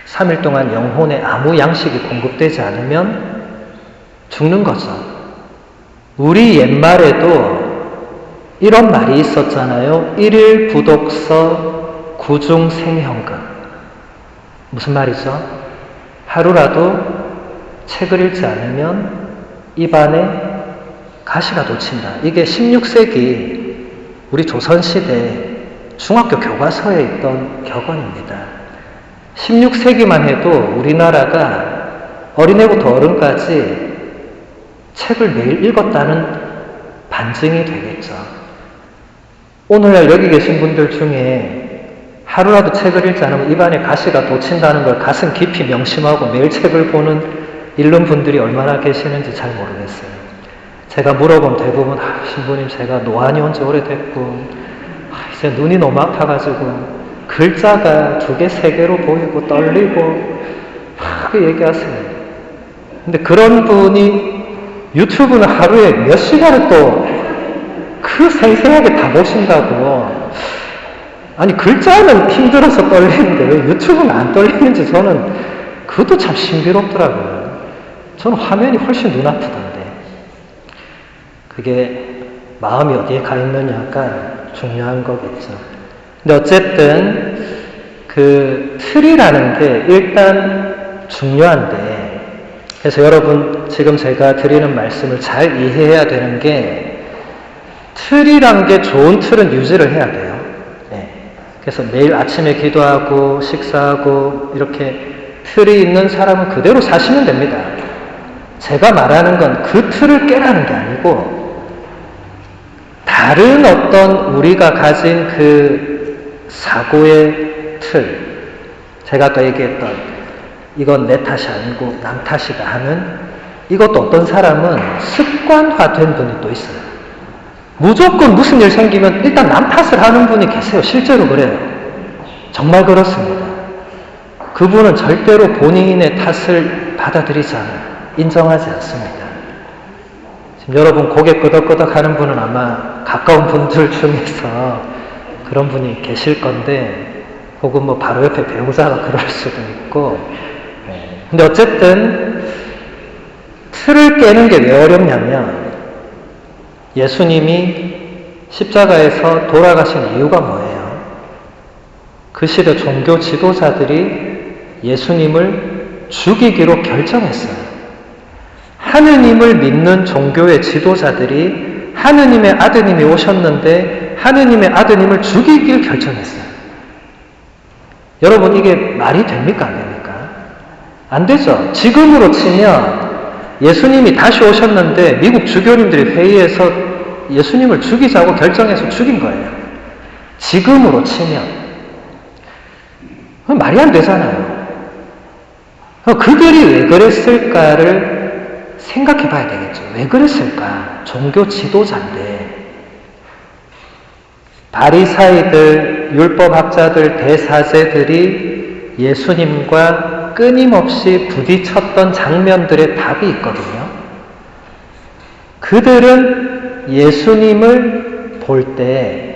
3일 동안 영혼에 아무 양식이 공급되지 않으면 죽는 거죠. 우리 옛말에도 이런 말이 있었잖아요. 1일 부독서 구중 생현금. 무슨 말이죠? 하루라도 책을 읽지 않으면 입안에 가시가 돋친다. 이게 16세기 우리 조선시대 중학교 교과서에 있던 격언입니다. 16세기만 해도 우리나라가 어린애부터 어른까지 책을 매일 읽었다는 반증이 되겠죠. 오늘날 여기 계신 분들 중에 하루라도 책을 읽지 않으면 입안에 가시가 돋친다는 걸 가슴 깊이 명심하고 매일 책을 보는 잃는 분들이 얼마나 계시는지 잘 모르겠어요. 제가 물어본 대부분 신부님 제가 노안이 온 지 오래됐고 이제 눈이 너무 아파가지고 글자가 2개, 3개로 보이고 떨리고 막 얘기하세요. 근데 그런 분이 유튜브는 하루에 몇 시간을 또 그 생생하게 다 보신다고. 아니 글자는 힘들어서 떨리는데 왜 유튜브는 안 떨리는지 저는 그것도 참 신비롭더라고요. 저는 화면이 훨씬 눈 아프던데. 그게 마음이 어디에 가 있느냐가 중요한 거겠죠. 근데 어쨌든 그 틀이라는 게 일단 중요한데, 그래서 여러분 지금 제가 드리는 말씀을 잘 이해해야 되는 게 틀이란 게 좋은 틀은 유지를 해야 돼요. 그래서 매일 아침에 기도하고 식사하고 이렇게 틀이 있는 사람은 그대로 사시면 됩니다. 제가 말하는 건 그 틀을 깨라는 게 아니고 다른 어떤 우리가 가진 그 사고의 틀, 제가 아까 얘기했던 이건 내 탓이 아니고 남 탓이다 하는, 이것도 어떤 사람은 습관화된 분이 또 있어요. 무조건 무슨 일 생기면 일단 남 탓을 하는 분이 계세요. 실제로 그래요. 정말 그렇습니다. 그분은 절대로 본인의 탓을 받아들이지 않아요. 인정하지 않습니다. 지금 여러분 고개 끄덕끄덕 하는 분은 아마 가까운 분들 중에서 그런 분이 계실 건데, 혹은 뭐 바로 옆에 배우자가 그럴 수도 있고. 근데 어쨌든 틀을 깨는 게 왜 어렵냐면, 예수님이 십자가에서 돌아가신 이유가 뭐예요? 그 시대 종교 지도자들이 예수님을 죽이기로 결정했어요. 하느님을 믿는 종교의 지도자들이 하느님의 아드님이 오셨는데 하느님의 아드님을 죽이기를 결정했어요. 여러분 이게 말이 됩니까? 안 됩니까? 안 되죠. 지금으로 치면 예수님이 다시 오셨는데 미국 주교님들이 회의에서 예수님을 죽이자고 결정해서 죽인 거예요. 지금으로 치면. 말이 안 되잖아요. 그들이 왜 그랬을까를 생각해 봐야 되겠죠. 왜 그랬을까? 종교 지도자인데. 바리사이들, 율법학자들, 대사제들이 예수님과 끊임없이 부딪혔던 장면들의 답이 있거든요. 그들은 예수님을 볼 때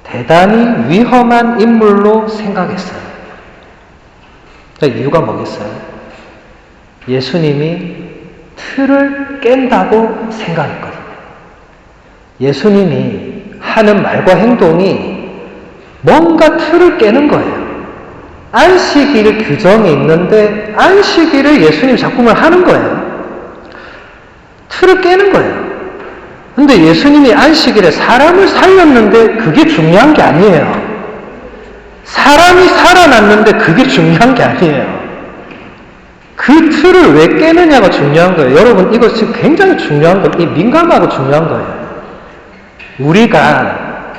대단히 위험한 인물로 생각했어요. 그러니까 이유가 뭐겠어요? 예수님이 틀을 깬다고 생각했거든요. 예수님이 하는 말과 행동이 뭔가 틀을 깨는 거예요. 안식일 규정이 있는데 안식일을 예수님 작품을 하는 거예요. 틀을 깨는 거예요. 근데 예수님이 안식일에 사람을 살렸는데 그게 중요한 게 아니에요. 사람이 살아났는데 그게 중요한 게 아니에요. 그 틀을 왜 깨느냐가 중요한 거예요. 여러분 이거 지금 굉장히 중요한 거예요. 민감하고 중요한 거예요. 우리가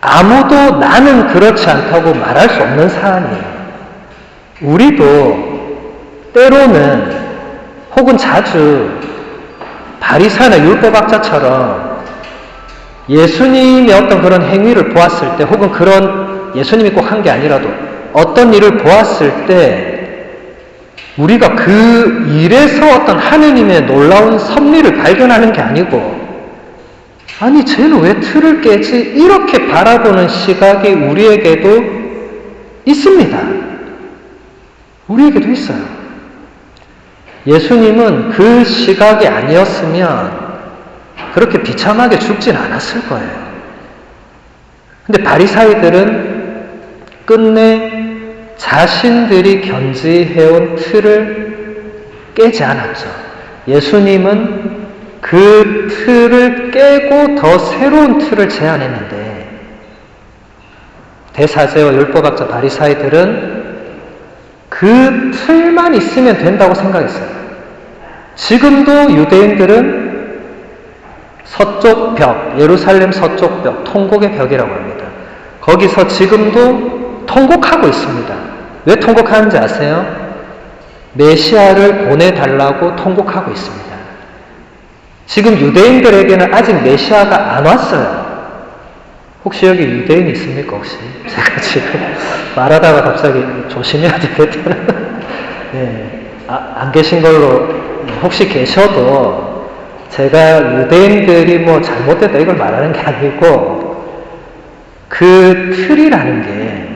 아무도 나는 그렇지 않다고 말할 수 없는 사안이에요. 우리도 때로는 혹은 자주 바리새나 율법학자처럼 예수님의 어떤 그런 행위를 보았을 때, 혹은 그런 예수님이 꼭 한 게 아니라도 어떤 일을 보았을 때 우리가 그 일에서 어떤 하느님의 놀라운 섭리를 발견하는 게 아니고, 아니 쟤는 왜 틀을 깨지? 이렇게 바라보는 시각이 우리에게도 있습니다. 우리에게도 있어요. 예수님은 그 시각이 아니었으면 그렇게 비참하게 죽진 않았을 거예요. 근데 바리사이들은 끝내 자신들이 견지해온 틀을 깨지 않았죠. 예수님은 그 틀을 깨고 더 새로운 틀을 제안했는데, 대사제와 율법학자 바리사이들은 그 틀만 있으면 된다고 생각했어요. 지금도 유대인들은 서쪽 벽, 예루살렘 서쪽 벽, 통곡의 벽이라고 합니다. 거기서 지금도 통곡하고 있습니다. 왜 통곡하는지 아세요? 메시아를 보내달라고 통곡하고 있습니다. 지금 유대인들에게는 아직 메시아가 안 왔어요. 혹시 여기 유대인 있습니까, 혹시? 제가 지금 말하다가 갑자기 조심해야 되겠다. 네, 안 계신 걸로, 혹시 계셔도 제가 유대인들이 뭐 잘못됐다 이걸 말하는 게 아니고, 그 틀이라는 게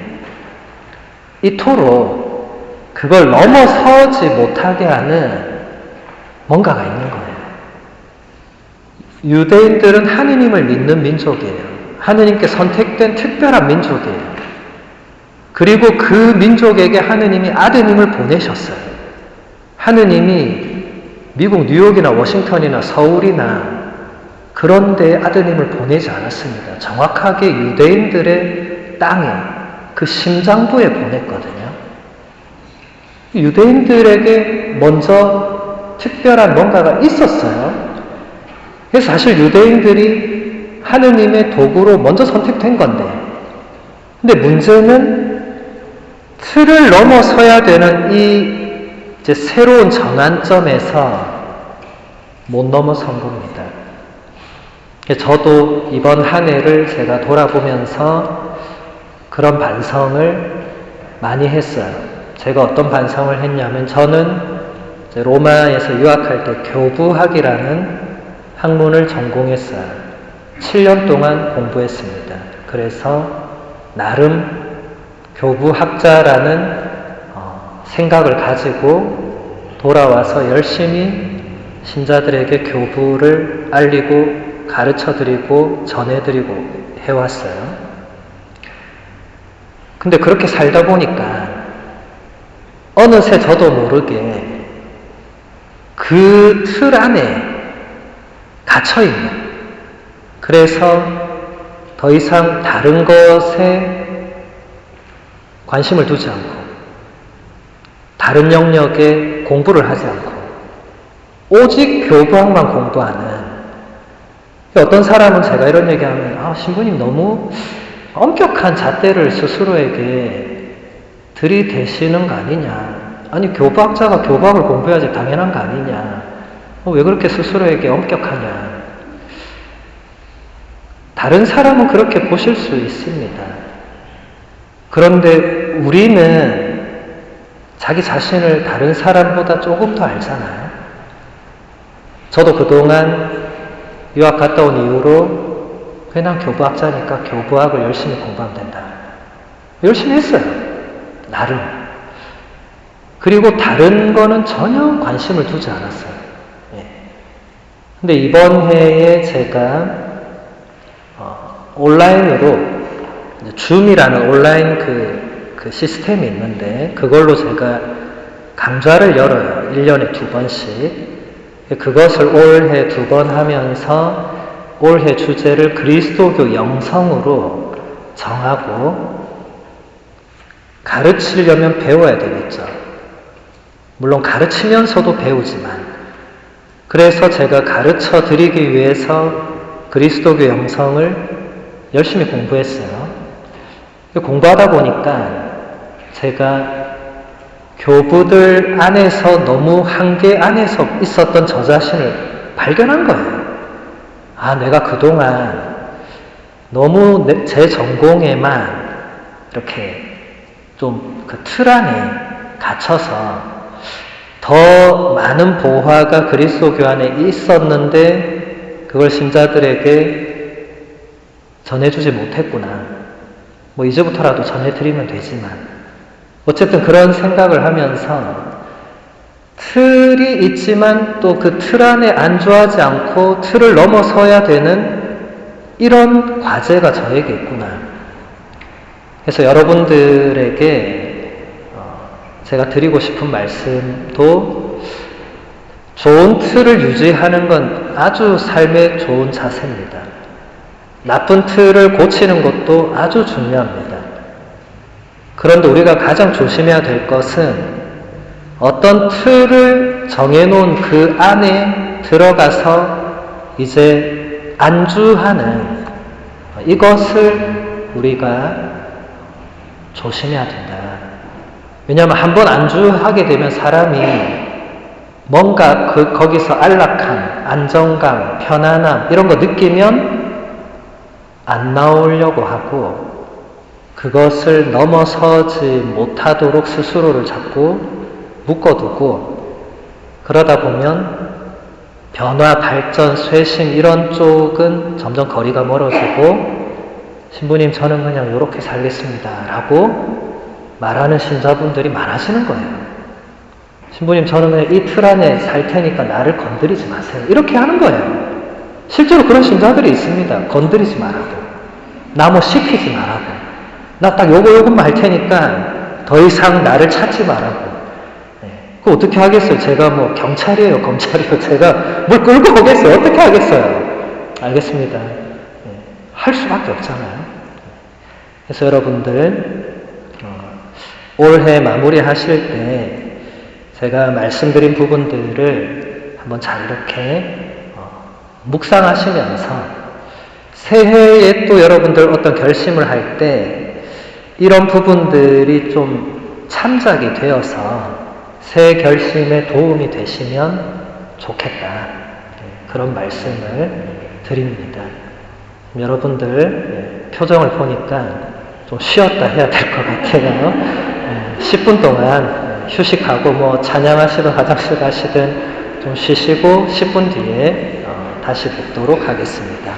이토록 그걸 넘어서지 못하게 하는 뭔가가 있는 거예요. 유대인들은 하느님을 믿는 민족이에요. 하느님께 선택된 특별한 민족이에요. 그리고 그 민족에게 하느님이 아드님을 보내셨어요. 하느님이 미국 뉴욕이나 워싱턴이나 서울이나 그런 데 아드님을 보내지 않았습니다. 정확하게 유대인들의 땅에 그 심장부에 보냈거든요. 유대인들에게 먼저 특별한 뭔가가 있었어요. 그래서 사실 유대인들이 하느님의 도구로 먼저 선택된 건데, 근데 문제는 틀을 넘어서야 되는 이 이제 새로운 전환점에서 못 넘어선 겁니다. 저도 이번 한 해를 제가 돌아보면서 그런 반성을 많이 했어요. 제가 어떤 반성을 했냐면, 저는 이제 로마에서 유학할 때 교부학이라는 학문을 전공했어요. 7년 동안 공부했습니다. 그래서 나름 교부학자라는 생각을 가지고 돌아와서 열심히 신자들에게 교부를 알리고 가르쳐드리고 전해드리고 해왔어요. 근데 그렇게 살다 보니까 어느새 저도 모르게 그 틀 안에 갇혀있는, 그래서 더 이상 다른 것에 관심을 두지 않고 다른 영역에 공부를 하지 않고 오직 교부학만 공부하는, 어떤 사람은 제가 이런 얘기하면 신부님 너무 엄격한 잣대를 스스로에게 들이대시는 거 아니냐, 아니 교부학자가 교부학을 공부해야지 당연한 거 아니냐, 왜 그렇게 스스로에게 엄격하냐. 다른 사람은 그렇게 보실 수 있습니다. 그런데 우리는 자기 자신을 다른 사람보다 조금 더 알잖아요. 저도 그동안 유학 갔다 온 이후로 그냥 교부학자니까 교부학을 열심히 공부하면 된다. 열심히 했어요. 나름. 그리고 다른 거는 전혀 관심을 두지 않았어요. 근데 이번 해에 제가 온라인으로 줌이라는 온라인 그 시스템이 있는데, 그걸로 제가 강좌를 열어요. 1년에 2번씩. 그것을 올해 2번 하면서 올해 주제를 그리스도교 영성으로 정하고, 가르치려면 배워야 되겠죠. 물론 가르치면서도 배우지만, 그래서 제가 가르쳐 드리기 위해서 그리스도교 영성을 열심히 공부했어요. 공부하다 보니까 제가 교부들 안에서 너무 한계 안에서 있었던 저 자신을 발견한 거예요. 내가 그동안 너무 제 전공에만 이렇게 좀 그 틀 안에 갇혀서 더 많은 보화가 그리스도교 안에 있었는데 그걸 신자들에게 전해주지 못했구나. 이제부터라도 전해드리면 되지만, 어쨌든 그런 생각을 하면서 틀이 있지만 또 그 틀 안에 안주하지 않고 틀을 넘어서야 되는 이런 과제가 저에게 있구나. 그래서 여러분들에게 제가 드리고 싶은 말씀도, 좋은 틀을 유지하는 건 아주 삶의 좋은 자세입니다. 나쁜 틀을 고치는 것도 아주 중요합니다. 그런데 우리가 가장 조심해야 될 것은 어떤 틀을 정해놓은 그 안에 들어가서 이제 안주하는 이것을 우리가 조심해야 된다. 왜냐하면 한번 안주하게 되면 사람이 뭔가 거기서 안락함, 안정감, 편안함 이런 거 느끼면 안 나오려고 하고 그것을 넘어서지 못하도록 스스로를 자꾸 묶어두고 그러다 보면 변화, 발전, 쇄신 이런 쪽은 점점 거리가 멀어지고 신부님 저는 그냥 이렇게 살겠습니다 라고 말하는 신자분들이 많아지는 거예요. 신부님 저는 그냥 이 틀 안에 살 테니까 나를 건드리지 마세요. 이렇게 하는 거예요. 실제로 그런 신자들이 있습니다. 건드리지 말라고. 나 뭐 시키지 말라고. 나 딱 요것만 할 테니까 더 이상 나를 찾지 말라고. 그거 어떻게 하겠어요? 제가 뭐 경찰이에요, 검찰이에요. 제가 뭘 끌고 오겠어요? 어떻게 하겠어요? 알겠습니다. 할 수밖에 없잖아요. 그래서 여러분들 올해 마무리하실 때 제가 말씀드린 부분들을 한번 잘 이렇게 묵상하시면서 새해에 또 여러분들 어떤 결심을 할 때 이런 부분들이 좀 참작이 되어서 새 결심에 도움이 되시면 좋겠다. 그런 말씀을 드립니다. 여러분들 표정을 보니까 좀 쉬었다 해야 될 것 같아요. 10분 동안 휴식하고 뭐 찬양하시든 화장실 가시든 좀 쉬시고 10분 뒤에 다시 뵙도록 하겠습니다.